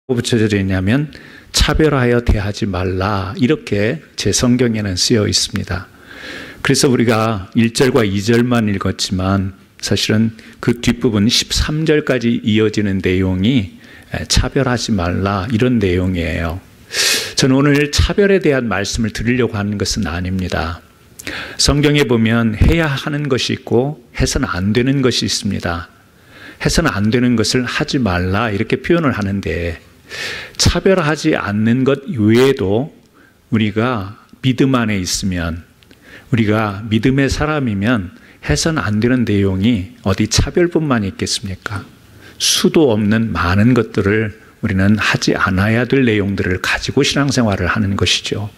붙여져 있냐면 차별하여 대하지 말라, 이렇게 제 성경에는 쓰여 있습니다. 그래서 우리가 1절과 2절만 읽었지만 사실은 그 뒷부분 13절까지 이어지는 내용이 차별하지 말라, 이런 내용이에요. 저는 오늘 차별에 대한 말씀을 드리려고 하는 것은 아닙니다. 성경에 보면 해야 하는 것이 있고 해서는 안 되는 것이 있습니다. 해서는 안 되는 것을 하지 말라, 이렇게 표현을 하는데, 차별하지 않는 것 외에도 우리가 믿음 안에 있으면, 우리가 믿음의 사람이면 해서는 안 되는 내용이 어디 차별뿐만 있겠습니까? 수도 없는 많은 것들을 우리는 하지 않아야 될 내용들을 가지고 신앙생활을 하는 것이죠.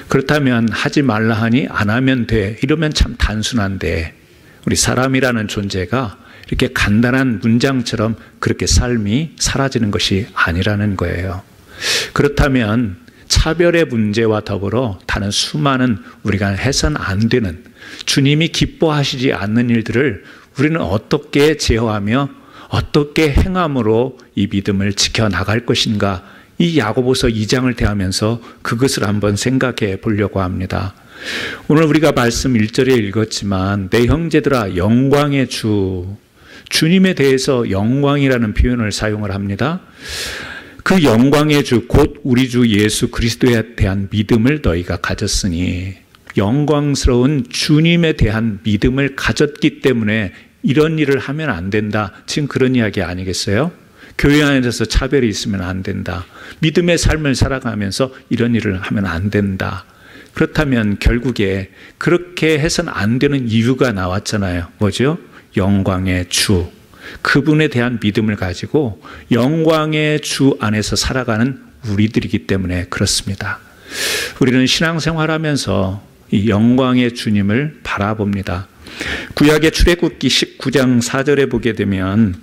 그렇다면 하지 말라 하니 안 하면 돼, 이러면 참 단순한데, 우리 사람이라는 존재가 이렇게 간단한 문장처럼 그렇게 삶이 사라지는 것이 아니라는 거예요. 그렇다면 차별의 문제와 더불어 다른 수많은 우리가 해서는 안 되는, 주님이 기뻐하시지 않는 일들을 우리는 어떻게 제어하며 어떻게 행함으로 이 믿음을 지켜나갈 것인가, 이 야고보서 2장을 대하면서 그것을 한번 생각해 보려고 합니다. 오늘 우리가 말씀 1절에 읽었지만, 내 형제들아 영광의 주, 주님에 대해서 영광이라는 표현을 사용을 합니다. 그 영광의 주, 곧 우리 주 예수 그리스도에 대한 믿음을 너희가 가졌으니, 영광스러운 주님에 대한 믿음을 가졌기 때문에 이런 일을 하면 안 된다, 지금 그런 이야기 아니겠어요? 교회 안에서 차별이 있으면 안 된다, 믿음의 삶을 살아가면서 이런 일을 하면 안 된다. 그렇다면 결국에 그렇게 해서는 안 되는 이유가 나왔잖아요. 뭐죠? 영광의 주, 그분에 대한 믿음을 가지고 영광의 주 안에서 살아가는 우리들이기 때문에 그렇습니다. 우리는 신앙생활하면서 이 영광의 주님을 바라봅니다. 구약의 출애굽기 19장 4절에 보게 되면,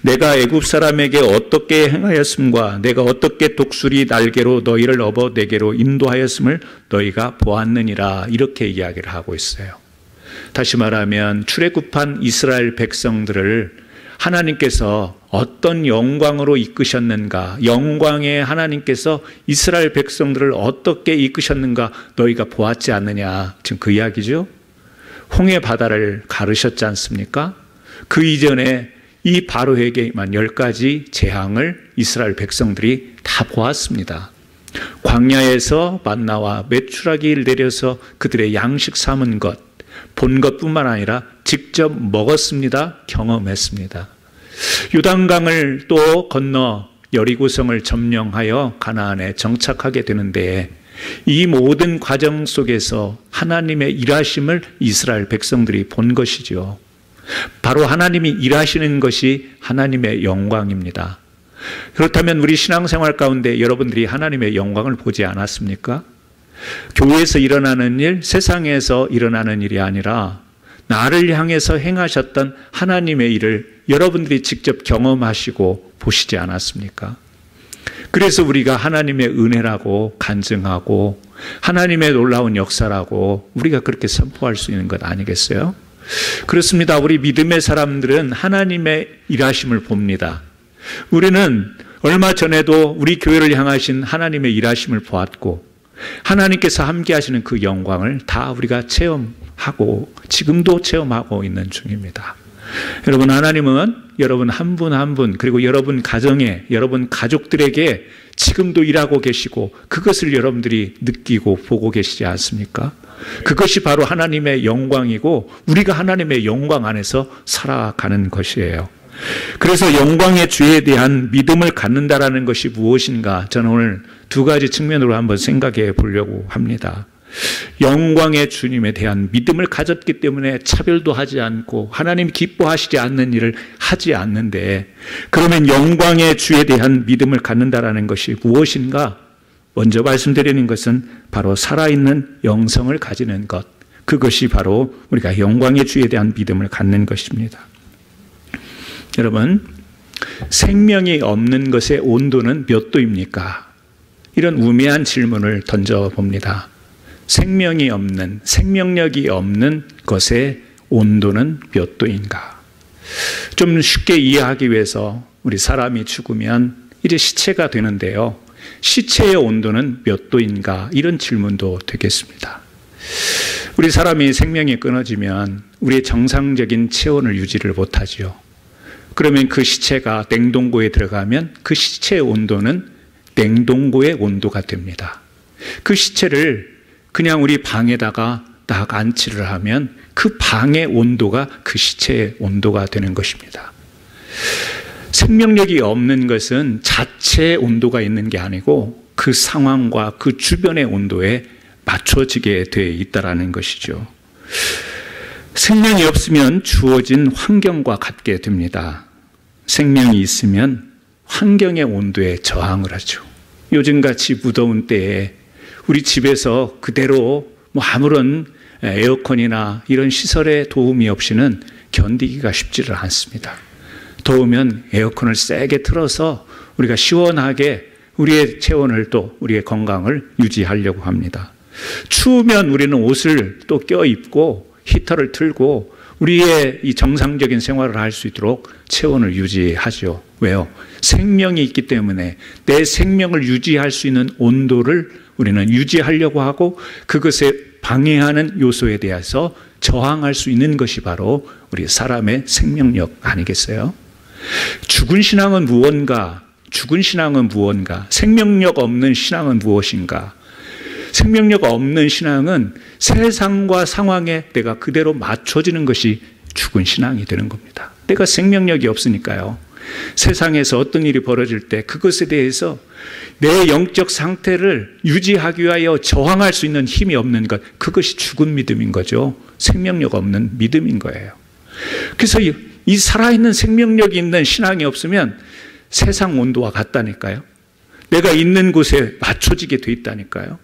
내가 애굽 사람에게 어떻게 행하였음과 내가 어떻게 독수리 날개로 너희를 업어 내게로 인도하였음을 너희가 보았느니라, 이렇게 이야기를 하고 있어요. 다시 말하면 출애굽한 이스라엘 백성들을 하나님께서 어떤 영광으로 이끄셨는가, 영광의 하나님께서 이스라엘 백성들을 어떻게 이끄셨는가 너희가 보았지 않느냐, 지금 그 이야기죠. 홍해 바다를 가르셨지 않습니까? 그 이전에 이 바로에게만 10가지 재앙을 이스라엘 백성들이 다 보았습니다. 광야에서 만나와 메추라기를 내려서 그들의 양식 삼은 것, 본 것뿐만 아니라 직접 먹었습니다. 경험했습니다. 요단강을 또 건너 여리고성을 점령하여 가나안에 정착하게 되는데, 이 모든 과정 속에서 하나님의 일하심을 이스라엘 백성들이 본 것이죠. 바로 하나님이 일하시는 것이 하나님의 영광입니다. 그렇다면 우리 신앙생활 가운데 여러분들이 하나님의 영광을 보지 않았습니까? 교회에서 일어나는 일, 세상에서 일어나는 일이 아니라 나를 향해서 행하셨던 하나님의 일을 여러분들이 직접 경험하시고 보시지 않았습니까? 그래서 우리가 하나님의 은혜라고 간증하고 하나님의 놀라운 역사라고 우리가 그렇게 선포할 수 있는 것 아니겠어요? 그렇습니다. 우리 믿음의 사람들은 하나님의 일하심을 봅니다. 우리는 얼마 전에도 우리 교회를 향하신 하나님의 일하심을 보았고, 하나님께서 함께 하시는 그 영광을 다 우리가 체험하고 지금도 체험하고 있는 중입니다. 여러분, 하나님은 여러분 한 분 한 분, 그리고 여러분 가정에, 여러분 가족들에게 지금도 일하고 계시고 그것을 여러분들이 느끼고 보고 계시지 않습니까? 그것이 바로 하나님의 영광이고 우리가 하나님의 영광 안에서 살아가는 것이에요. 그래서 영광의 주에 대한 믿음을 갖는다라는 것이 무엇인가, 저는 오늘 두 가지 측면으로 한번 생각해 보려고 합니다. 영광의 주님에 대한 믿음을 가졌기 때문에 차별도 하지 않고 하나님 기뻐하시지 않는 일을 하지 않는데, 그러면 영광의 주에 대한 믿음을 갖는다라는 것이 무엇인가? 먼저 말씀드리는 것은 바로 살아있는 영성을 가지는 것, 그것이 바로 우리가 영광의 주에 대한 믿음을 갖는 것입니다. 여러분, 생명이 없는 것의 온도는 몇 도입니까? 이런 우매한 질문을 던져봅니다. 생명이 없는, 생명력이 없는 것의 온도는 몇 도인가? 좀 쉽게 이해하기 위해서 우리 사람이 죽으면 이제 시체가 되는데요. 시체의 온도는 몇 도인가? 이런 질문도 되겠습니다. 우리 사람이 생명이 끊어지면 우리의 정상적인 체온을 유지를 못하지요. 그러면 그 시체가 냉동고에 들어가면 그 시체의 온도는 냉동고의 온도가 됩니다. 그 시체를 그냥 우리 방에다가 딱 안치를 하면 그 방의 온도가 그 시체의 온도가 되는 것입니다. 생명력이 없는 것은 자체의 온도가 있는 게 아니고 그 상황과 그 주변의 온도에 맞춰지게 되어 있다는 것이죠. 생명이 없으면 주어진 환경과 같게 됩니다. 생명이 있으면 환경의 온도에 저항을 하죠. 요즘같이 무더운 때에 우리 집에서 그대로 아무런 에어컨이나 이런 시설의 도움이 없이는 견디기가 쉽지를 않습니다. 더우면 에어컨을 세게 틀어서 우리가 시원하게 우리의 체온을 또 우리의 건강을 유지하려고 합니다. 추우면 우리는 옷을 또 껴입고 히터를 틀고 우리의 이 정상적인 생활을 할 수 있도록 체온을 유지하죠. 왜요? 생명이 있기 때문에 내 생명을 유지할 수 있는 온도를 우리는 유지하려고 하고 그것에 방해하는 요소에 대해서 저항할 수 있는 것이 바로 우리 사람의 생명력 아니겠어요? 죽은 신앙은 무언가? 죽은 신앙은 무언가? 생명력 없는 신앙은 무엇인가? 생명력 없는 신앙은 세상과 상황에 내가 그대로 맞춰지는 것이 죽은 신앙이 되는 겁니다. 내가 생명력이 없으니까요. 세상에서 어떤 일이 벌어질 때 그것에 대해서 내 영적 상태를 유지하기 위하여 저항할 수 있는 힘이 없는 것, 그것이 죽은 믿음인 거죠. 생명력 없는 믿음인 거예요. 그래서 이 살아있는 생명력이 있는 신앙이 없으면 세상 온도와 같다니까요. 내가 있는 곳에 맞춰지게 돼 있다니까요.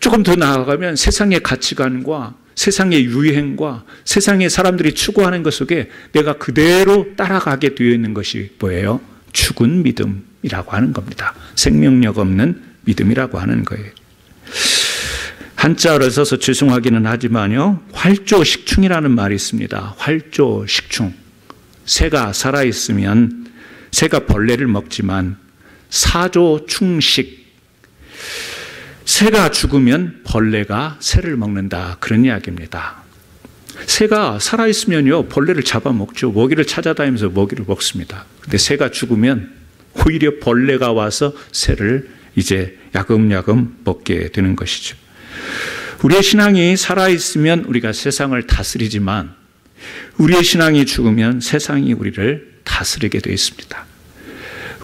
조금 더 나아가면 세상의 가치관과 세상의 유행과 세상의 사람들이 추구하는 것 속에 내가 그대로 따라가게 되어 있는 것이 뭐예요? 죽은 믿음이라고 하는 겁니다. 생명력 없는 믿음이라고 하는 거예요. 한자어를 써서 죄송하기는 하지만요, 활조식충이라는 말이 있습니다. 활조식충. 새가 살아있으면 새가 벌레를 먹지만 사조충식. 새가 죽으면 벌레가 새를 먹는다, 그런 이야기입니다. 새가 살아있으면요 벌레를 잡아먹죠. 먹이를 찾아다니면서 먹이를 먹습니다. 근데 새가 죽으면 오히려 벌레가 와서 새를 이제 야금야금 먹게 되는 것이죠. 우리의 신앙이 살아있으면 우리가 세상을 다스리지만 우리의 신앙이 죽으면 세상이 우리를 다스리게 되어 있습니다.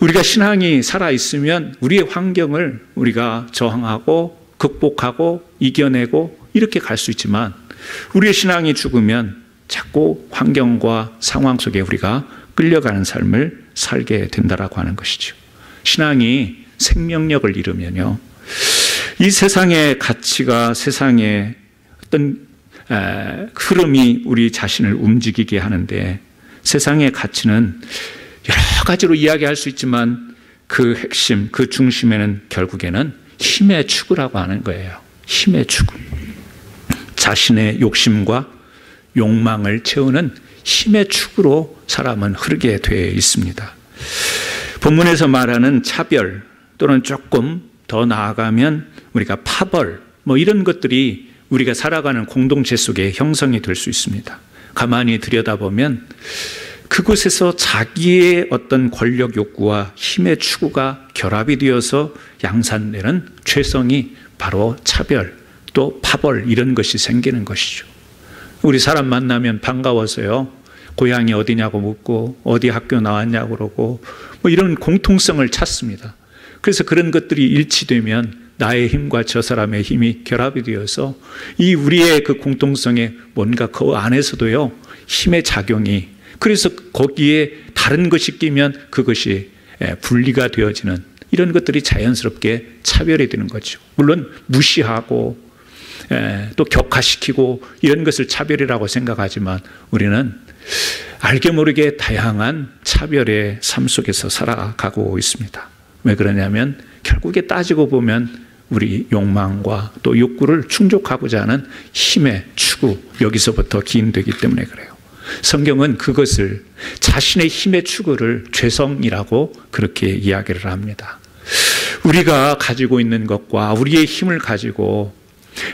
우리가 신앙이 살아있으면 우리의 환경을 우리가 저항하고 극복하고 이겨내고 이렇게 갈 수 있지만 우리의 신앙이 죽으면 자꾸 환경과 상황 속에 우리가 끌려가는 삶을 살게 된다라고 하는 것이죠. 신앙이 생명력을 잃으면요, 이 세상의 가치가 세상의 어떤 흐름이 우리 자신을 움직이게 하는데 세상의 가치는 여러 가지로 이야기할 수 있지만 그 핵심, 그 중심에는 결국에는 힘의 추구라고 하는 거예요. 힘의 추구. 자신의 욕심과 욕망을 채우는 힘의 축으로 사람은 흐르게 되어 있습니다. 본문에서 말하는 차별 또는 조금 더 나아가면 우리가 파벌 이런 것들이 우리가 살아가는 공동체 속에 형성이 될 수 있습니다. 가만히 들여다보면 그곳에서 자기의 어떤 권력 욕구와 힘의 추구가 결합이 되어서 양산되는 죄성이 바로 차별 또 파벌 이런 것이 생기는 것이죠. 우리 사람 만나면 반가워서요, 고향이 어디냐고 묻고 어디 학교 나왔냐고 그러고 이런 공통성을 찾습니다. 그래서 그런 것들이 일치되면 나의 힘과 저 사람의 힘이 결합이 되어서 이 우리의 그 공통성에 뭔가 그 안에서도요 힘의 작용이, 그래서 거기에 다른 것이 끼면 그것이 분리가 되어지는 이런 것들이 자연스럽게 차별이 되는 거죠. 물론 무시하고 또 격화시키고 이런 것을 차별이라고 생각하지만 우리는 알게 모르게 다양한 차별의 삶 속에서 살아가고 있습니다. 왜 그러냐면 결국에 따지고 보면 우리 욕망과 또 욕구를 충족하고자 하는 힘의 추구, 여기서부터 기인되기 때문에 그래요. 성경은 그것을 자신의 힘의 추구를 죄성이라고 그렇게 이야기를 합니다. 우리가 가지고 있는 것과 우리의 힘을 가지고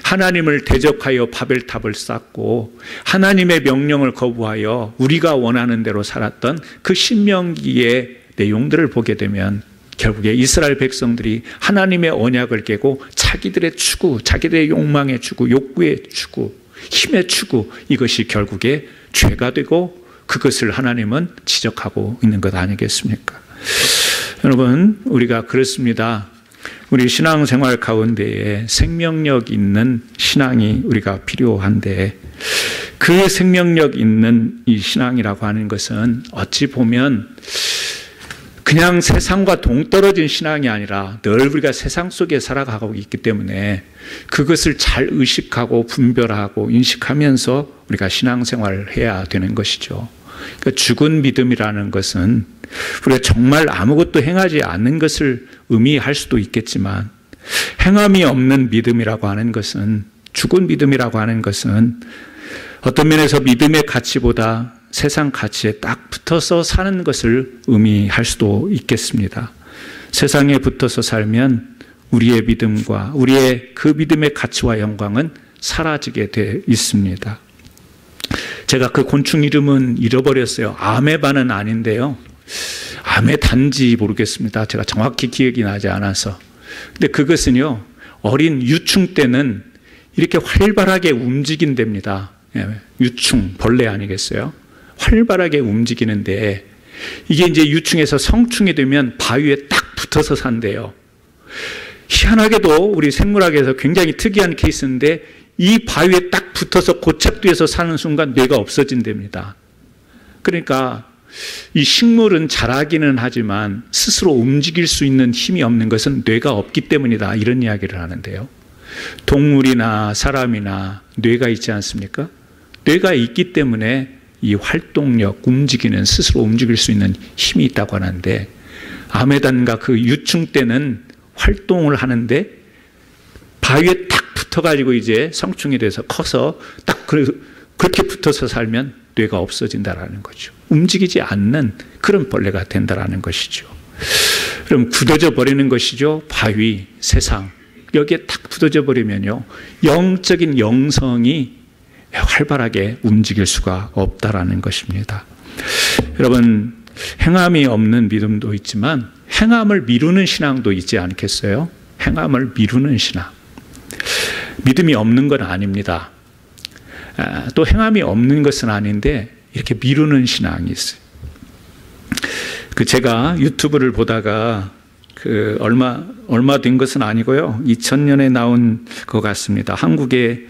하나님을 대적하여 바벨탑을 쌓고 하나님의 명령을 거부하여 우리가 원하는 대로 살았던 그 신명기의 내용들을 보게 되면 결국에 이스라엘 백성들이 하나님의 언약을 깨고 자기들의 추구, 자기들의 욕망의 추구, 욕구의 추구, 힘의 추구, 이것이 결국에 죄가 되고 그것을 하나님은 지적하고 있는 것 아니겠습니까? 여러분, 우리가 그렇습니다. 우리 신앙생활 가운데에 생명력 있는 신앙이 우리가 필요한데 그 생명력 있는 이 신앙이라고 하는 것은 어찌 보면 그냥 세상과 동떨어진 신앙이 아니라 늘 우리가 세상 속에 살아가고 있기 때문에 그것을 잘 의식하고 분별하고 인식하면서 우리가 신앙생활을 해야 되는 것이죠. 그러니까 죽은 믿음이라는 것은 우리가 정말 아무것도 행하지 않는 것을 의미할 수도 있겠지만 행함이 없는 믿음이라고 하는 것은, 죽은 믿음이라고 하는 것은 어떤 면에서 믿음의 가치보다 세상 가치에 딱 붙어서 사는 것을 의미할 수도 있겠습니다. 세상에 붙어서 살면 우리의 믿음과 우리의 그 믿음의 가치와 영광은 사라지게 돼 있습니다. 제가 그 곤충 이름은 잃어버렸어요. 아메바는 아닌데요. 아메단지 모르겠습니다. 제가 정확히 기억이 나지 않아서. 근데 그것은요, 어린 유충 때는 이렇게 활발하게 움직인답니다. 유충, 벌레 아니겠어요? 활발하게 움직이는데 이게 이제 유충에서 성충이 되면 바위에 딱 붙어서 산대요. 희한하게도 우리 생물학에서 굉장히 특이한 케이스인데 이 바위에 딱 붙어서 고착돼서 사는 순간 뇌가 없어진답니다. 그러니까 이 식물은 자라기는 하지만 스스로 움직일 수 있는 힘이 없는 것은 뇌가 없기 때문이다, 이런 이야기를 하는데요. 동물이나 사람이나 뇌가 있지 않습니까? 뇌가 있기 때문에 이 활동력, 움직이는, 스스로 움직일 수 있는 힘이 있다고 하는데 아메단과 그 유충 때는 활동을 하는데 바위에 딱 붙어가지고 이제 성충이 돼서 커서 딱 그렇게 붙어서 살면 뇌가 없어진다라는 거죠. 움직이지 않는 그런 벌레가 된다라는 것이죠. 그럼 굳어져 버리는 것이죠. 바위, 세상. 여기에 딱 굳어져 버리면요, 영적인 영성이 활발하게 움직일 수가 없다라는 것입니다. 여러분, 행함이 없는 믿음도 있지만 행함을 미루는 신앙도 있지 않겠어요? 행함을 미루는 신앙. 믿음이 없는 건 아닙니다. 또 행함이 없는 것은 아닌데 이렇게 미루는 신앙이 있어요. 제가 유튜브를 보다가 얼마 된 것은 아니고요. 2000년에 나온 것 같습니다. 한국의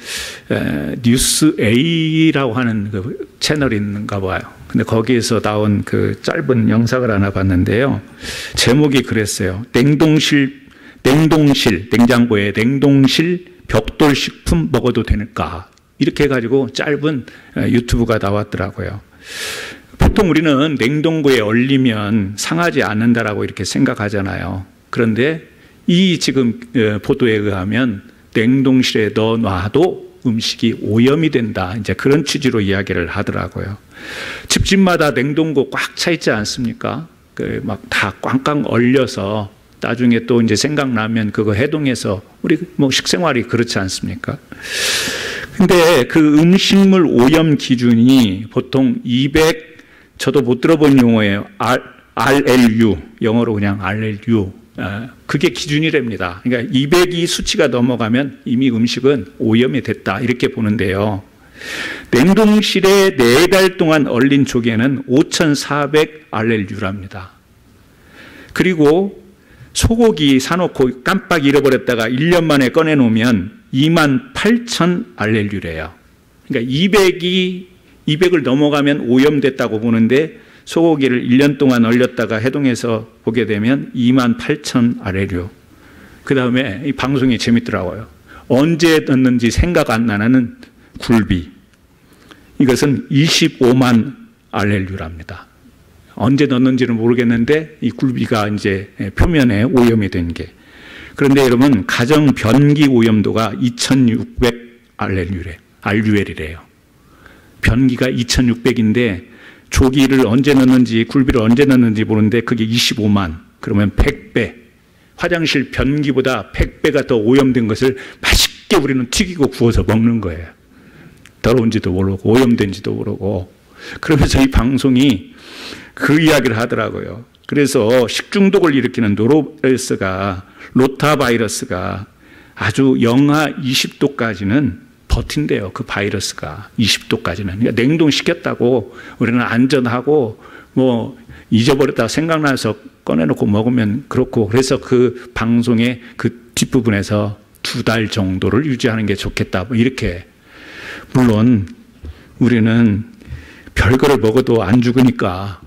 뉴스 A라고 하는 그 채널이 있는가 봐요. 근데 거기에서 나온 그 짧은 영상을 하나 봤는데요. 제목이 그랬어요. 냉장고에 냉동실 벽돌식품 먹어도 되는가? 이렇게 해가지고 짧은 유튜브가 나왔더라고요. 보통 우리는 냉동고에 얼리면 상하지 않는다라고 이렇게 생각하잖아요. 그런데 이 지금 보도에 의하면 냉동실에 넣어놔도 음식이 오염이 된다, 이제 그런 취지로 이야기를 하더라고요. 집집마다 냉동고 꽉 차 있지 않습니까? 막 다 꽝꽝 얼려서 나중에 또 이제 생각나면 그거 해동해서 우리 뭐 식생활이 그렇지 않습니까? 근데 그 음식물 오염 기준이 보통 200, 저도 못 들어본 용어예요. RLU, 영어로 그냥 RLU. 그게 기준이랍니다. 그러니까 200이 수치가 넘어가면 이미 음식은 오염이 됐다, 이렇게 보는데요. 냉동실에 4달 동안 얼린 조개는 5,400 RLU랍니다. 그리고 소고기 사놓고 깜빡 잃어버렸다가 1년 만에 꺼내놓으면 28,000 RLU래요. 그러니까 200을 넘어가면 오염됐다고 보는데 소고기를 1년 동안 얼렸다가 해동해서 보게 되면 28,000 RLU. 그 다음에 이 방송이 재밌더라고요. 언제 넣는지 생각 안 나는 굴비. 이것은 25만 RLU랍니다. 언제 넣는지는 모르겠는데 이 굴비가 이제 표면에 오염이 된 게. 그런데 여러분, 가정 변기 오염도가 2,600 RLU래요. 변기가 2,600인데 조기를 언제 넣는지 굴비를 언제 넣는지 모르는데 그게 25만. 그러면 100배. 화장실 변기보다 100배가 더 오염된 것을 맛있게 우리는 튀기고 구워서 먹는 거예요. 더러운지도 모르고 오염된지도 모르고. 그러면서 이 방송이 그 이야기를 하더라고요. 그래서 식중독을 일으키는 로타바이러스가 아주 영하 20도까지는 버틴대요. 그 바이러스가 20도까지는. 그러니까 냉동시켰다고 우리는 안전하고 뭐 잊어버렸다 생각나서 꺼내놓고 먹으면 그렇고, 그래서 그 방송의 그 뒷부분에서 2달 정도를 유지하는 게 좋겠다. 뭐 이렇게. 물론 우리는 별거를 먹어도 안 죽으니까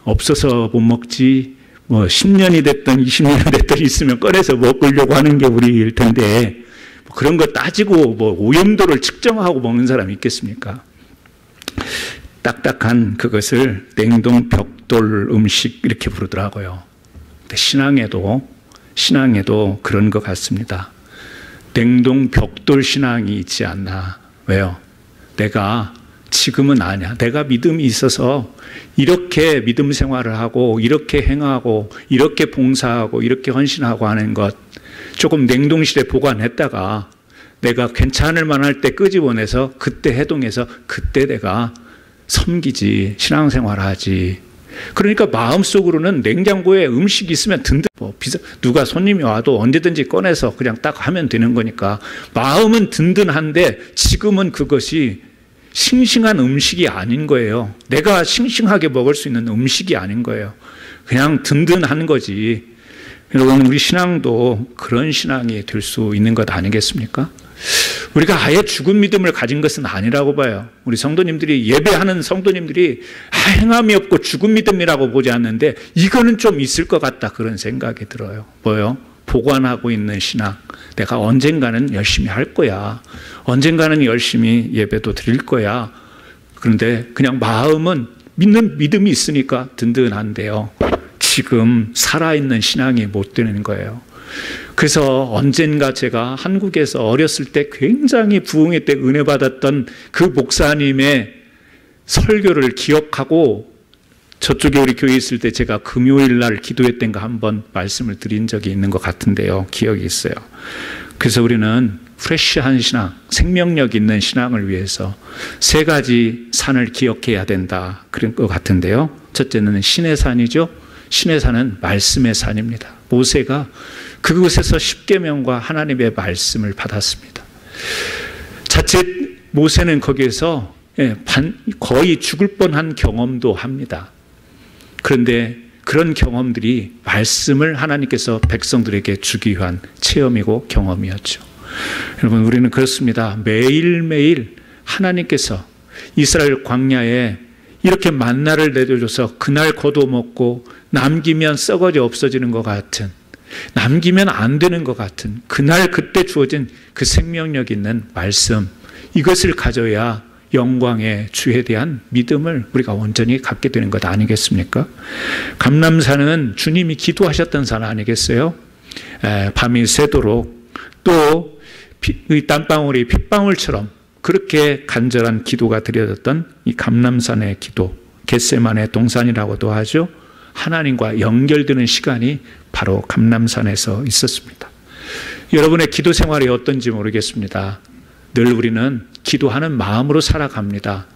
없어서 못 먹지, 뭐 10년이 됐든 20년이 됐든 있으면 꺼내서 먹으려고 하는 게 우리일 텐데, 뭐 그런 거 따지고 뭐 오염도를 측정하고 먹는 사람이 있겠습니까? 딱딱한 그것을 냉동 벽돌 음식 이렇게 부르더라고요. 근데 신앙에도 그런 것 같습니다. 냉동 벽돌 신앙이 있지 않나. 왜요? 내가 지금은 아니야. 내가 믿음이 있어서 이렇게 믿음 생활을 하고 이렇게 행하고 이렇게 봉사하고 이렇게 헌신하고 하는 것 조금 냉동실에 보관했다가 내가 괜찮을 만할 때 끄집어내서 그때 해동해서 그때 내가 섬기지, 신앙생활하지. 그러니까 마음속으로는 냉장고에 음식이 있으면 누가 손님이 와도 언제든지 꺼내서 그냥 딱 하면 되는 거니까 마음은 든든한데 지금은 그것이 싱싱한 음식이 아닌 거예요. 내가 싱싱하게 먹을 수 있는 음식이 아닌 거예요. 그냥 든든한 거지. 여러분, 우리 신앙도 그런 신앙이 될 수 있는 것 아니겠습니까? 우리가 아예 죽은 믿음을 가진 것은 아니라고 봐요. 우리 성도님들이, 예배하는 성도님들이 행함이 없고 죽은 믿음이라고 보지 않는데 이거는 좀 있을 것 같다, 그런 생각이 들어요. 뭐요? 보관하고 있는 신앙. 내가 언젠가는 열심히 할 거야. 언젠가는 열심히 예배도 드릴 거야. 그런데 그냥 마음은 믿는 믿음이 있으니까 든든한데요. 지금 살아있는 신앙이 못 되는 거예요. 그래서 언젠가 제가 한국에서 어렸을 때 굉장히 부흥회 때 은혜 받았던 그 목사님의 설교를 기억하고 저쪽에 우리 교회에 있을 때 제가 금요일 날 기도회 때인가 한번 말씀을 드린 적이 있는 것 같은데요. 기억이 있어요. 그래서 우리는 프레시한 신앙, 생명력 있는 신앙을 위해서 3가지 산을 기억해야 된다, 그런 것 같은데요. 첫째는 신의 산이죠. 신의 산은 말씀의 산입니다. 모세가 그곳에서 십계명과 하나님의 말씀을 받았습니다. 자칫 모세는 거기에서 거의 죽을 뻔한 경험도 합니다. 그런데 그런 경험들이 말씀을 하나님께서 백성들에게 주기 위한 체험이고 경험이었죠. 여러분, 우리는 그렇습니다. 매일매일 하나님께서 이스라엘 광야에 이렇게 만나를 내려줘서 그날 거둬먹고 남기면 썩어져 없어지는 것 같은, 남기면 안 되는 것 같은 그날 그때 주어진 그 생명력 있는 말씀, 이것을 가져야 영광의 주에 대한 믿음을 우리가 온전히 갖게 되는 것 아니겠습니까? 감람산은 주님이 기도하셨던 산 아니겠어요? 밤이 새도록 또 땀방울이 핏방울처럼 그렇게 간절한 기도가 드려졌던 이 감람산의 기도, 겟세마네 동산이라고도 하죠. 하나님과 연결되는 시간이 바로 감람산에서 있었습니다. 여러분의 기도 생활이 어떤지 모르겠습니다. 늘 우리는 기도하는 마음으로 살아갑니다.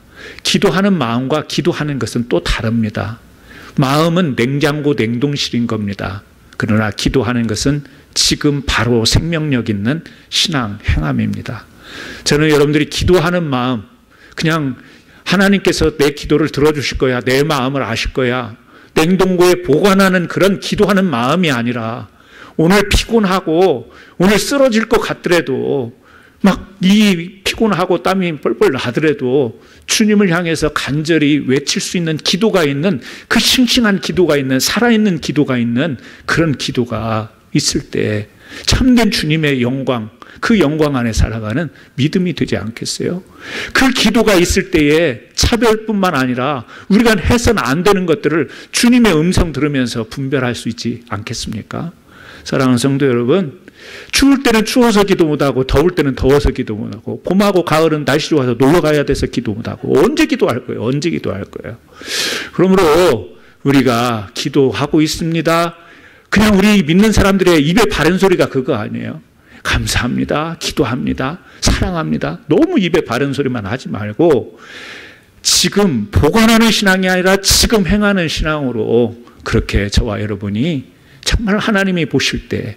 기도하는 마음과 기도하는 것은 또 다릅니다. 마음은 냉장고 냉동실인 겁니다. 그러나 기도하는 것은 지금 바로 생명력 있는 신앙 행함입니다. 저는 여러분들이 기도하는 마음, 그냥 하나님께서 내 기도를 들어주실 거야, 내 마음을 아실 거야, 냉동고에 보관하는 그런 기도하는 마음이 아니라 오늘 피곤하고 오늘 쓰러질 것 같더라도 막 이 피곤하고 땀이 뻘뻘 나더라도 주님을 향해서 간절히 외칠 수 있는 기도가 있는, 그 싱싱한 기도가 있는, 살아있는 기도가 있는 그런 기도가 있을 때 참된 주님의 영광, 그 영광 안에 살아가는 믿음이 되지 않겠어요? 그 기도가 있을 때에 차별뿐만 아니라 우리가 해서는 안 되는 것들을 주님의 음성 들으면서 분별할 수 있지 않겠습니까? 사랑하는 성도 여러분, 추울 때는 추워서 기도 못하고 더울 때는 더워서 기도 못하고 봄하고 가을은 날씨 좋아서 놀러 가야 돼서 기도 못하고 언제 기도할 거예요? 언제 기도할 거예요? 그러므로 우리가 기도하고 있습니다. 그냥 우리 믿는 사람들의 입에 바른 소리가 그거 아니에요. 감사합니다. 기도합니다. 사랑합니다. 너무 입에 바른 소리만 하지 말고 지금 보관하는 신앙이 아니라 지금 행하는 신앙으로 그렇게 저와 여러분이 정말 하나님이 보실 때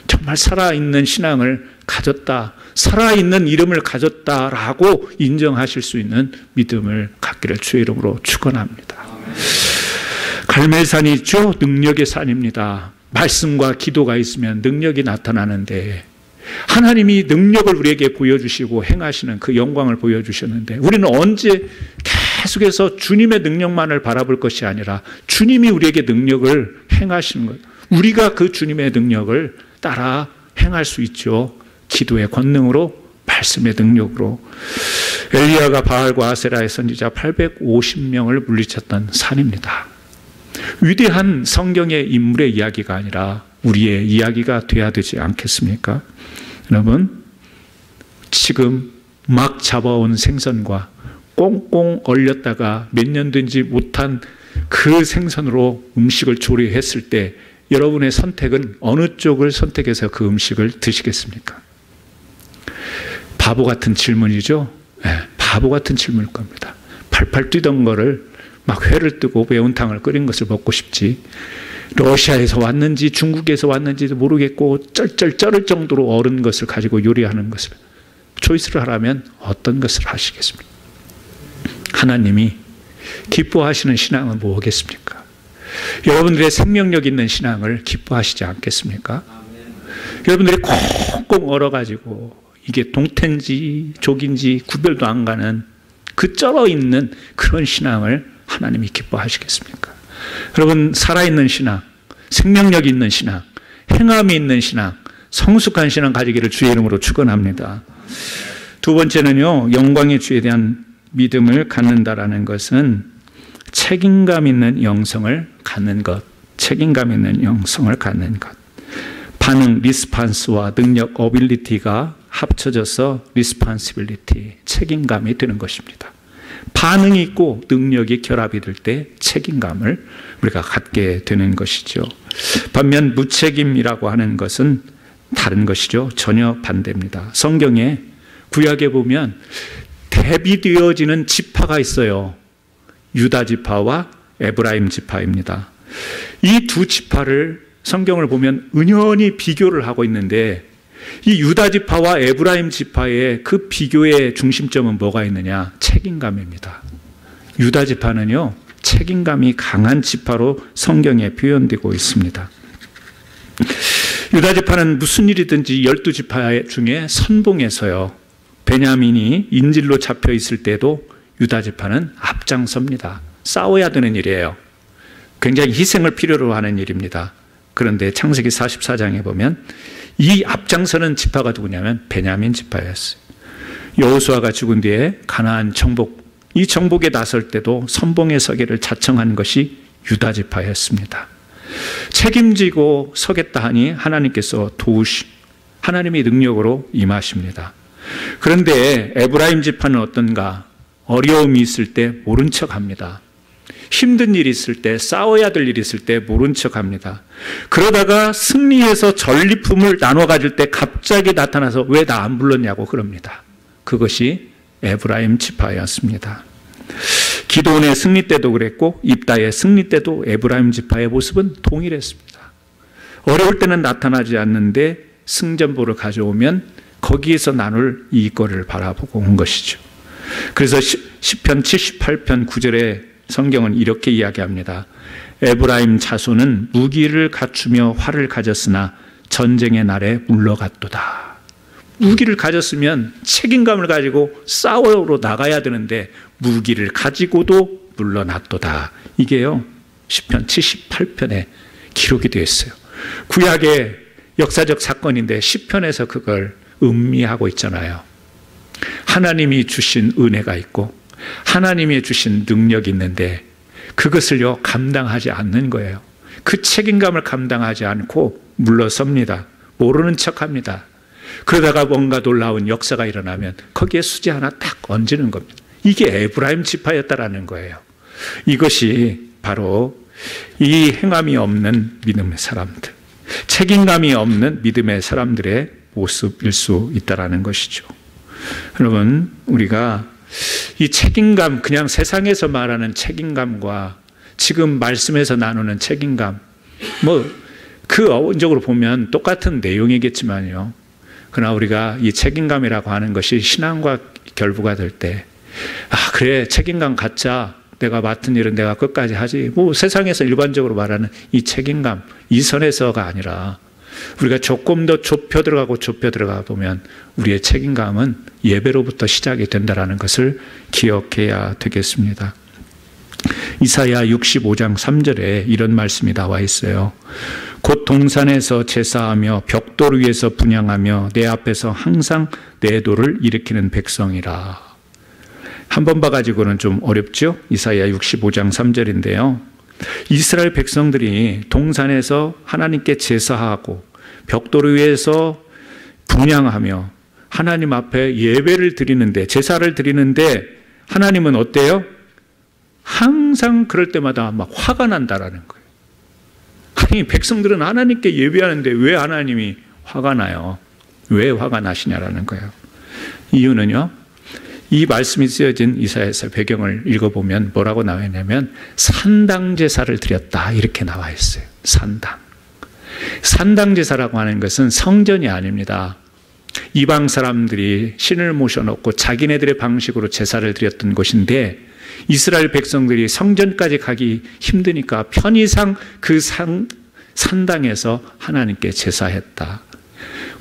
정말 살아있는 신앙을 가졌다, 살아있는 이름을 가졌다라고 인정하실 수 있는 믿음을 갖기를 주의 이름으로 축원합니다. 갈멜산이 있죠? 능력의 산입니다. 말씀과 기도가 있으면 능력이 나타나는데 하나님이 능력을 우리에게 보여주시고 행하시는 그 영광을 보여주셨는데 우리는 언제 계속해서 주님의 능력만을 바라볼 것이 아니라 주님이 우리에게 능력을 행하시는 것, 우리가 그 주님의 능력을 따라 행할 수 있죠. 기도의 권능으로, 말씀의 능력으로. 엘리야가 바알과 아세라의 선지자 850명을 물리쳤던 산입니다. 위대한 성경의 인물의 이야기가 아니라 우리의 이야기가 돼야 되지 않겠습니까? 여러분, 지금 막 잡아온 생선과 꽁꽁 얼렸다가 몇 년 된지 못한 그 생선으로 음식을 조리했을 때 여러분의 선택은 어느 쪽을 선택해서 그 음식을 드시겠습니까? 바보 같은 질문이죠? 네, 바보 같은 질문일 겁니다. 팔팔 뛰던 거를 막 회를 뜨고 매운탕을 끓인 것을 먹고 싶지, 러시아에서 왔는지 중국에서 왔는지도 모르겠고 쩔쩔 쩔을 정도로 얼은 것을 가지고 요리하는 것을 초이스를 하라면 어떤 것을 하시겠습니까? 하나님이 기뻐하시는 신앙은 뭐겠습니까? 여러분들의 생명력 있는 신앙을 기뻐하시지 않겠습니까? 여러분들이 꽁꽁 얼어가지고 이게 동태인지 족인지 구별도 안 가는 그 쩔어 있는 그런 신앙을 하나님이 기뻐하시겠습니까? 여러분, 살아있는 신앙, 생명력 있는 신앙, 행함이 있는 신앙, 성숙한 신앙 가지기를 주의 이름으로 축원합니다. 두 번째는요, 영광의 주에 대한 믿음을 갖는다라는 것은 책임감 있는 영성을 갖는 것, 책임감 있는 영성을 갖는 것. 반응, 리스판스와 능력, 어빌리티가 합쳐져서 리스판시빌리티, 책임감이 되는 것입니다. 반응이 있고 능력이 결합이 될 때 책임감을 우리가 갖게 되는 것이죠. 반면 무책임이라고 하는 것은 다른 것이죠. 전혀 반대입니다. 성경에 구약에 보면 대비되어지는 지파가 있어요. 유다 지파와 에브라임 지파입니다. 이 두 지파를 성경을 보면 은연히 비교를 하고 있는데 이 유다 지파와 에브라임 지파의 그 비교의 중심점은 뭐가 있느냐? 책임감입니다. 유다 지파는요, 책임감이 강한 지파로 성경에 표현되고 있습니다. 유다 지파는 무슨 일이든지 12지파 중에 선봉에서요, 베냐민이 인질로 잡혀 있을 때도 유다 지파는 앞장섭니다. 싸워야 되는 일이에요. 굉장히 희생을 필요로 하는 일입니다. 그런데 창세기 44장에 보면 이 앞장서는 지파가 누구냐면 베냐민 지파였어요. 여호수아가 죽은 뒤에 가나안 정복, 이 정복에 나설 때도 선봉에 서기를 자청한 것이 유다 지파였습니다. 책임지고 서겠다 하니 하나님께서 하나님의 능력으로 임하십니다. 그런데 에브라임 지파는 어떤가? 어려움이 있을 때 모른 척합니다. 힘든 일이 있을 때, 싸워야 될 일이 있을 때 모른 척합니다. 그러다가 승리해서 전리품을 나눠 가질 때 갑자기 나타나서 왜 나 안 불렀냐고 그럽니다. 그것이 에브라임 지파였습니다. 기드온의 승리 때도 그랬고 입다의 승리 때도 에브라임 지파의 모습은 동일했습니다. 어려울 때는 나타나지 않는데 승전보를 가져오면 거기에서 나눌 이익거리를 바라보고 온 것이죠. 그래서 시편 78편 9절에 성경은 이렇게 이야기합니다. 에브라임 자손은 무기를 갖추며 활을 가졌으나 전쟁의 날에 물러갔도다. 무기를 가졌으면 책임감을 가지고 싸우러 나가야 되는데 무기를 가지고도 물러났도다. 이게요, 시편 78편에 기록이 되어 있어요. 구약의 역사적 사건인데 시편에서 그걸 음미하고 있잖아요. 하나님이 주신 은혜가 있고 하나님이 주신 능력이 있는데 그것을요 감당하지 않는 거예요. 그 책임감을 감당하지 않고 물러섭니다. 모르는 척합니다. 그러다가 뭔가 놀라운 역사가 일어나면 거기에 수지 하나 딱 얹는 겁니다. 이게 에브라임 지파였다라는 거예요. 이것이 바로 이 행함이 없는 믿음의 사람들, 책임감이 없는 믿음의 사람들의 모습일 수 있다라는 것이죠. 여러분, 우리가 이 책임감, 그냥 세상에서 말하는 책임감과 지금 말씀에서 나누는 책임감, 그 어원적으로 보면 똑같은 내용이겠지만요. 그러나 우리가 이 책임감이라고 하는 것이 신앙과 결부가 될 때, 그래, 책임감 갖자. 내가 맡은 일은 내가 끝까지 하지. 세상에서 일반적으로 말하는 이 책임감, 이 선에서가 아니라 우리가 조금 더 좁혀 들어가 보면 우리의 책임감은 예배로부터 시작이 된다는 것을 기억해야 되겠습니다. 이사야 65장 3절에 이런 말씀이 나와 있어요. 곧 동산에서 제사하며 벽돌 위에서 분향하며 내 앞에서 항상 내 도를 일으키는 백성이라. 한 번 봐가지고는 좀 어렵죠? 이사야 65장 3절인데요. 이스라엘 백성들이 동산에서 하나님께 제사하고 벽돌 위에서 분향하며 하나님 앞에 예배를 드리는데, 제사를 드리는데 하나님은 어때요? 항상 그럴 때마다 막 화가 난다라는 거예요. 아니, 백성들은 하나님께 예배하는데 왜 하나님이 화가 나요? 왜 화가 나시냐라는 거예요. 이유는요, 이 말씀이 쓰여진 이사야서 배경을 읽어보면 뭐라고 나와 있냐면 산당 제사를 드렸다, 이렇게 나와 있어요. 산당 제사라고 하는 것은 성전이 아닙니다. 이방 사람들이 신을 모셔놓고 자기네들의 방식으로 제사를 드렸던 곳인데, 이스라엘 백성들이 성전까지 가기 힘드니까 편의상 그 산당에서 하나님께 제사했다.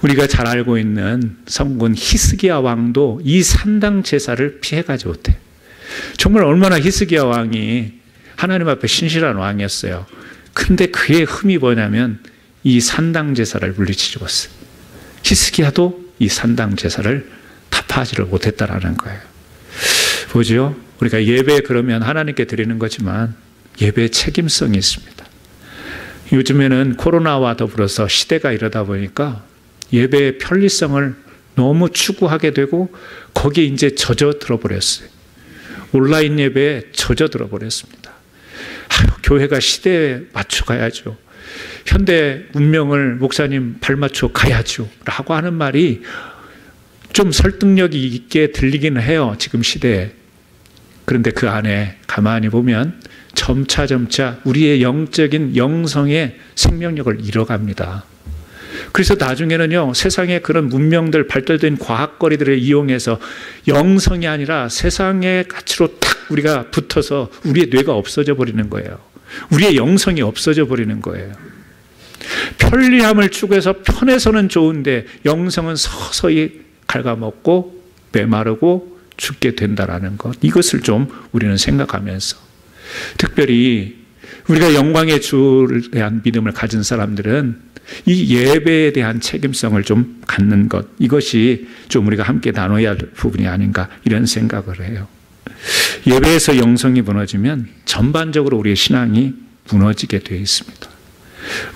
우리가 잘 알고 있는 성군 히스기야 왕도 이 산당 제사를 피해가지 못해. 정말 얼마나 히스기야 왕이 하나님 앞에 신실한 왕이었어요. 근데 그의 흠이 뭐냐면 이 산당 제사를 물리치고 있어요. 히스기야도 이 산당 제사를 타파하지를 못했다라는 거예요. 보죠? 우리가 예배 그러면 하나님께 드리는 거지만 예배의 책임성이 있습니다. 요즘에는 코로나와 더불어서 시대가 이러다 보니까 예배의 편리성을 너무 추구하게 되고 거기에 이제 젖어들어 버렸어요. 온라인 예배에 젖어들어 버렸습니다. 교회가 시대에 맞춰 가야죠. 현대 문명을 목사님 발맞춰 가야죠 라고 하는 말이 좀 설득력이 있게 들리기는 해요, 지금 시대에. 그런데 그 안에 가만히 보면 점차 우리의 영적인 영성의 생명력을 잃어갑니다. 그래서 나중에는요, 세상의 그런 문명들, 발달된 과학거리들을 이용해서 영성이 아니라 세상의 가치로 탁 우리가 붙어서 우리의 뇌가 없어져 버리는 거예요. 우리의 영성이 없어져 버리는 거예요. 편리함을 추구해서 편해서는 좋은데 영성은 서서히 갉아먹고 메마르고 죽게 된다라는 것, 이것을 좀 우리는 생각하면서, 특별히 우리가 영광의 주에 대한 믿음을 가진 사람들은 이 예배에 대한 책임성을 좀 갖는 것, 이것이 좀 우리가 함께 나눠야 할 부분이 아닌가, 이런 생각을 해요. 예배에서 영성이 무너지면 전반적으로 우리의 신앙이 무너지게 되어 있습니다.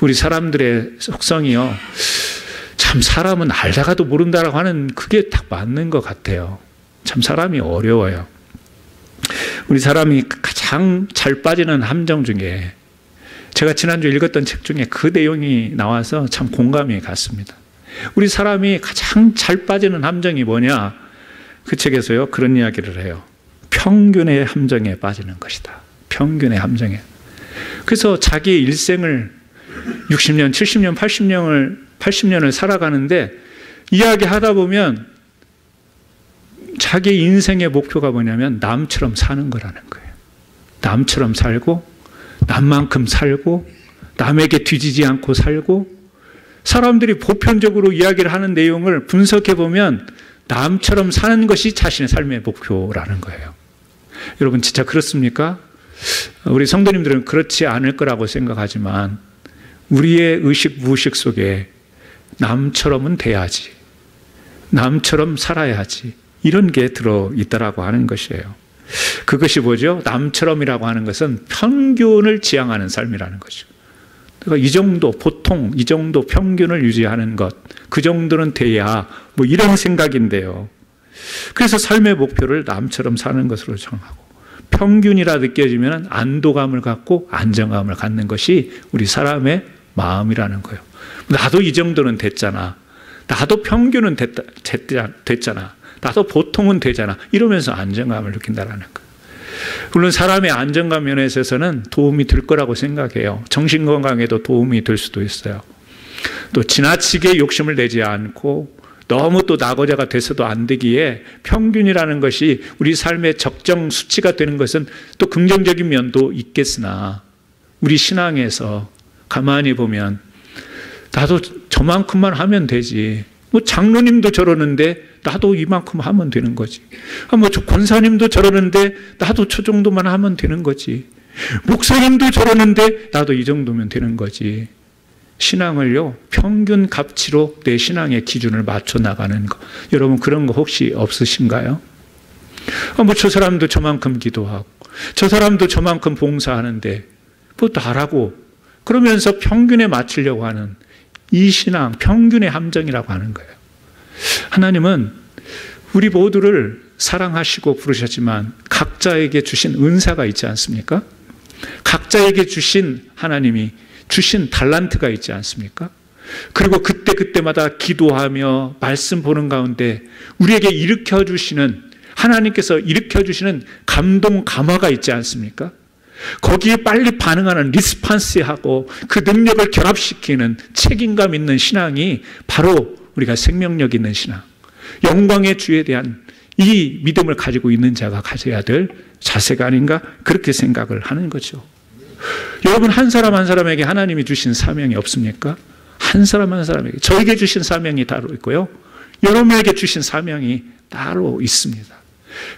우리 사람들의 속성이요, 참 사람은 알다가도 모른다라고 하는 그게 딱 맞는 것 같아요. 참 사람이 어려워요. 우리 사람이 가장 잘 빠지는 함정 중에, 제가 지난주 읽었던 책 중에 그 내용이 나와서 참 공감이 갔습니다. 우리 사람이 가장 잘 빠지는 함정이 뭐냐? 그 책에서요, 그런 이야기를 해요. 평균의 함정에 빠지는 것이다. 평균의 함정에. 그래서 자기의 일생을 60년, 70년, 80년을 살아가는데 이야기하다 보면 자기 인생의 목표가 뭐냐면 남처럼 사는 거라는 거예요. 남처럼 살고, 남만큼 살고, 남에게 뒤지지 않고 살고, 사람들이 보편적으로 이야기를 하는 내용을 분석해 보면 남처럼 사는 것이 자신의 삶의 목표라는 거예요. 여러분, 진짜 그렇습니까? 우리 성도님들은 그렇지 않을 거라고 생각하지만 우리의 의식, 무의식 속에 남처럼은 돼야지, 남처럼 살아야지, 이런 게 들어있다라고 하는 것이에요. 그것이 뭐죠? 남처럼이라고 하는 것은 평균을 지향하는 삶이라는 거죠. 그러니까 이 정도, 보통 이 정도 평균을 유지하는 것, 그 정도는 돼야 뭐 이런 생각인데요. 그래서 삶의 목표를 남처럼 사는 것으로 정하고, 평균이라 느껴지면 안도감을 갖고 안정감을 갖는 것이 우리 사람의 마음이라는 거예요. 나도 이 정도는 됐잖아. 나도 평균은 됐잖아. 나도 보통은 되잖아. 이러면서 안정감을 느낀다는 거예요. 물론 사람의 안정감 면에 있어서는 도움이 될 거라고 생각해요. 정신건강에도 도움이 될 수도 있어요. 또 지나치게 욕심을 내지 않고 너무 또 낙오자가 돼서도 안 되기에 평균이라는 것이 우리 삶의 적정 수치가 되는 것은 또 긍정적인 면도 있겠으나, 우리 신앙에서 가만히 보면 나도 저만큼만 하면 되지. 뭐 장로님도 저러는데 나도 이만큼 하면 되는 거지. 뭐 저 권사님도 저러는데 나도 저 정도만 하면 되는 거지. 목사님도 저러는데 나도 이 정도면 되는 거지. 신앙을요, 평균 값치로 내 신앙의 기준을 맞춰 나가는 거. 여러분 그런 거 혹시 없으신가요? 뭐 저 사람도 저만큼 기도하고 저 사람도 저만큼 봉사하는데 뭐 나라고, 그러면서 평균에 맞추려고 하는 이 신앙, 평균의 함정이라고 하는 거예요. 하나님은 우리 모두를 사랑하시고 부르셨지만 각자에게 주신 은사가 있지 않습니까? 각자에게 주신, 하나님이 주신 달란트가 있지 않습니까? 그리고 그때그때마다 기도하며 말씀 보는 가운데 우리에게 일으켜주시는, 하나님께서 일으켜주시는 감동, 감화가 있지 않습니까? 거기에 빨리 반응하는 리스판스하고 그 능력을 결합시키는 책임감 있는 신앙이 바로 우리가 생명력 있는 신앙, 영광의 주에 대한 이 믿음을 가지고 있는 자가 가져야 될 자세가 아닌가, 그렇게 생각을 하는 거죠. 여러분, 한 사람 한 사람에게 하나님이 주신 사명이 없습니까? 한 사람 한 사람에게, 저에게 주신 사명이 따로 있고요, 여러분에게 주신 사명이 따로 있습니다.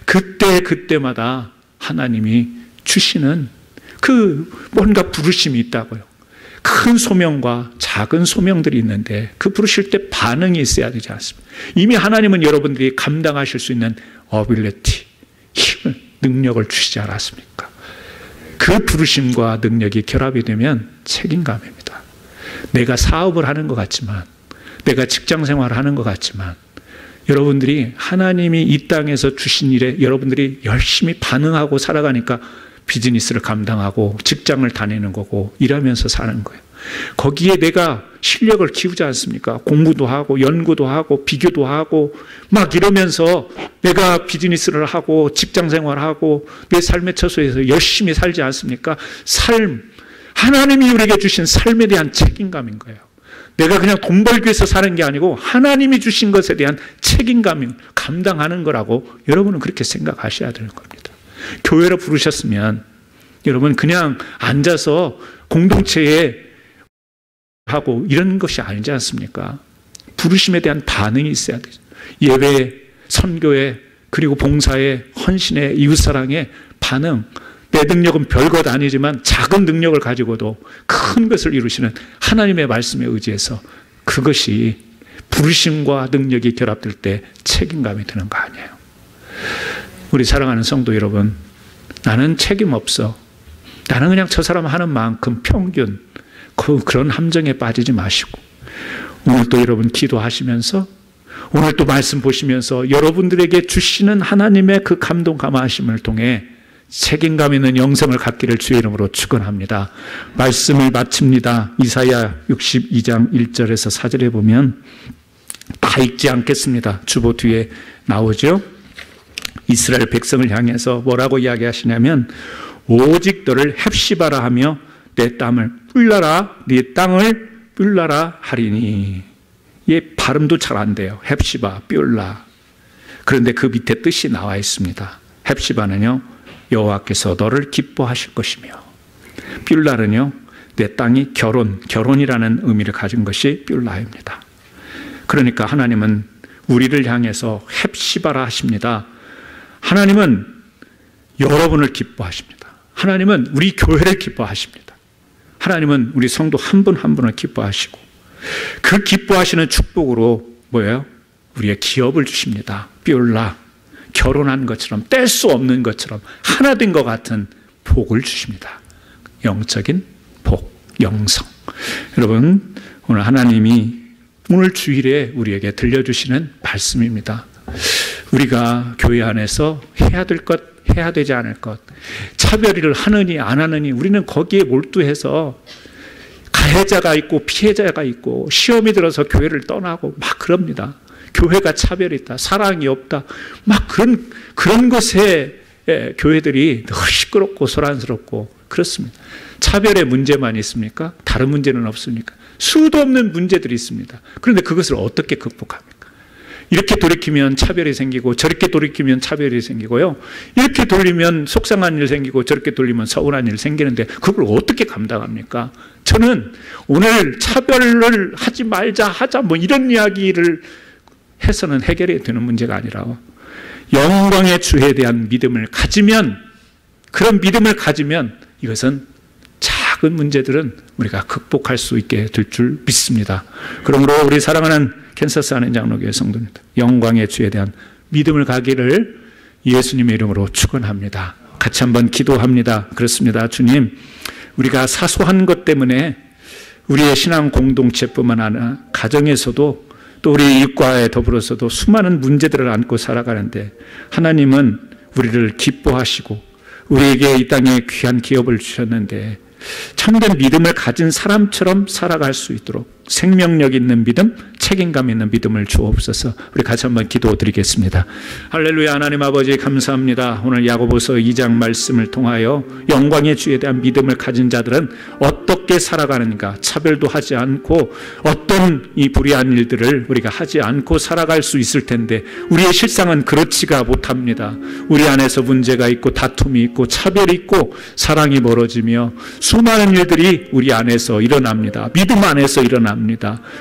그때마다 하나님이 주시는 그 뭔가 부르심이 있다고요. 큰 소명과 작은 소명들이 있는데 그 부르실 때 반응이 있어야 되지 않습니까? 이미 하나님은 여러분들이 감당하실 수 있는 어빌리티, 힘을, 능력을 주시지 않았습니까? 그 부르심과 능력이 결합이 되면 책임감입니다. 내가 사업을 하는 것 같지만, 내가 직장 생활을 하는 것 같지만, 여러분들이 하나님이 이 땅에서 주신 일에 여러분들이 열심히 반응하고 살아가니까 비즈니스를 감당하고 직장을 다니는 거고 일하면서 사는 거예요. 거기에 내가 실력을 키우지 않습니까? 공부도 하고 연구도 하고 비교도 하고 막 이러면서 내가 비즈니스를 하고 직장 생활하고 내 삶의 처소에서 열심히 살지 않습니까? 삶, 하나님이 우리에게 주신 삶에 대한 책임감인 거예요. 내가 그냥 돈 벌기 위해서 사는 게 아니고 하나님이 주신 것에 대한 책임감을 감당하는 거라고 여러분은 그렇게 생각하셔야 되는 겁니다. 교회로 부르셨으면 여러분 그냥 앉아서 공동체에 하고 이런 것이 아니지 않습니까? 부르심에 대한 반응이 있어야 되죠. 예배, 선교에, 그리고 봉사에, 헌신에, 이웃사랑에 반응. 내 능력은 별것 아니지만 작은 능력을 가지고도 큰 것을 이루시는 하나님의 말씀에 의지해서 그것이 부르심과 능력이 결합될 때 책임감이 드는 거 아니에요. 우리 사랑하는 성도 여러분, 나는 책임 없어, 나는 그냥 저 사람 하는 만큼 평균, 그런 함정에 빠지지 마시고 오늘 또 여러분 기도하시면서, 오늘 또 말씀 보시면서 여러분들에게 주시는 하나님의 그 감동 감화하심을 통해 책임감 있는 영성을 갖기를 주의 이름으로 축원합니다. 말씀을 마칩니다. 이사야 62장 1절에서 4절에 보면 다 읽지 않겠습니다. 주보 뒤에 나오죠. 이스라엘 백성을 향해서 뭐라고 이야기하시냐면, 오직 너를 헵시바라 하며 내 땀을 뿔라라, 네 땅을 뿔라라 하리니. 얘 발음도 잘 안 돼요. 헵시바, 뿔라. 그런데 그 밑에 뜻이 나와 있습니다. 헵시바는요, 여호와께서 너를 기뻐하실 것이며, 뿔라는요, 내 땅이 결혼이라는 의미를 가진 것이 뿔라입니다. 그러니까 하나님은 우리를 향해서 헵시바라 하십니다. 하나님은 여러분을 기뻐하십니다. 하나님은 우리 교회를 기뻐하십니다. 하나님은 우리 성도 한 분 한 분을 기뻐하시고, 그 기뻐하시는 축복으로 뭐예요? 우리의 기업을 주십니다. 뿔라, 결혼한 것처럼, 뗄 수 없는 것처럼 하나 된 것 같은 복을 주십니다. 영적인 복, 영성. 여러분, 오늘 하나님이 오늘 주일에 우리에게 들려주시는 말씀입니다. 우리가 교회 안에서 해야 될 것, 해야 되지 않을 것, 차별을 하느니 안 하느니 우리는 거기에 몰두해서 가해자가 있고 피해자가 있고 시험이 들어서 교회를 떠나고 막 그럽니다. 교회가 차별이 있다, 사랑이 없다, 막 그런 것에 교회들이 늘 시끄럽고 소란스럽고 그렇습니다. 차별의 문제만 있습니까? 다른 문제는 없습니까? 수도 없는 문제들이 있습니다. 그런데 그것을 어떻게 극복합니까? 이렇게 돌이키면 차별이 생기고 저렇게 돌이키면 차별이 생기고요. 이렇게 돌리면 속상한 일 생기고 저렇게 돌리면 서운한 일 생기는데 그걸 어떻게 감당합니까? 저는 오늘 차별을 하지 말자 하자 뭐 이런 이야기를 해서는 해결이 되는 문제가 아니라 영광의 주에 대한 믿음을 가지면, 그런 믿음을 가지면 이것은 작은 문제들은 우리가 극복할 수 있게 될 줄 믿습니다. 그러므로 우리 사랑하는 캔사스 안의 장로교회 성도님, 영광의 주에 대한 믿음을 가기를 예수님의 이름으로 축원합니다. 같이 한번 기도합니다. 그렇습니다. 주님, 우리가 사소한 것 때문에 우리의 신앙 공동체뿐만 아니라 가정에서도 또 우리 일과에 더불어서도 수많은 문제들을 안고 살아가는데 하나님은 우리를 기뻐하시고 우리에게 이 땅에 귀한 기업을 주셨는데 참된 믿음을 가진 사람처럼 살아갈 수 있도록 생명력 있는 믿음, 책임감 있는 믿음을 주옵소서. 우리 같이 한번 기도드리겠습니다. 할렐루야. 하나님 아버지 감사합니다. 오늘 야고보서 2장 말씀을 통하여 영광의 주에 대한 믿음을 가진 자들은 어떻게 살아가는가, 차별도 하지 않고 어떤 이 불의한 일들을 우리가 하지 않고 살아갈 수 있을 텐데 우리의 실상은 그렇지가 못합니다. 우리 안에서 문제가 있고 다툼이 있고 차별이 있고 사랑이 멀어지며 수많은 일들이 우리 안에서 일어납니다. 믿음 안에서 일어납니다.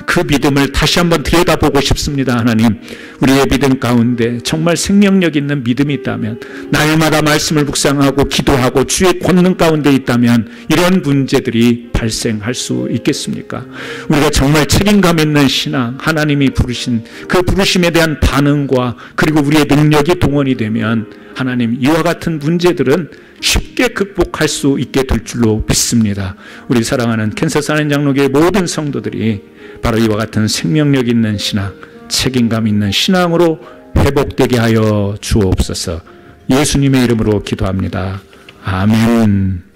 그 믿음을 다시 한번 들여다보고 싶습니다. 하나님, 우리의 믿음 가운데 정말 생명력 있는 믿음이 있다면, 날마다 말씀을 묵상하고 기도하고 주의 권능 가운데 있다면 이런 문제들이 발생할 수 있겠습니까? 우리가 정말 책임감 있는 신앙, 하나님이 부르신 그 부르심에 대한 반응과 그리고 우리의 능력이 동원이 되면 하나님, 이와 같은 문제들은 쉽게 극복할 수 있게 될 줄로 믿습니다. 우리 사랑하는 캔사스 안의 장로교회 모든 성도들이 바로 이와 같은 생명력 있는 신앙, 책임감 있는 신앙으로 회복되게 하여 주옵소서. 예수님의 이름으로 기도합니다. 아멘.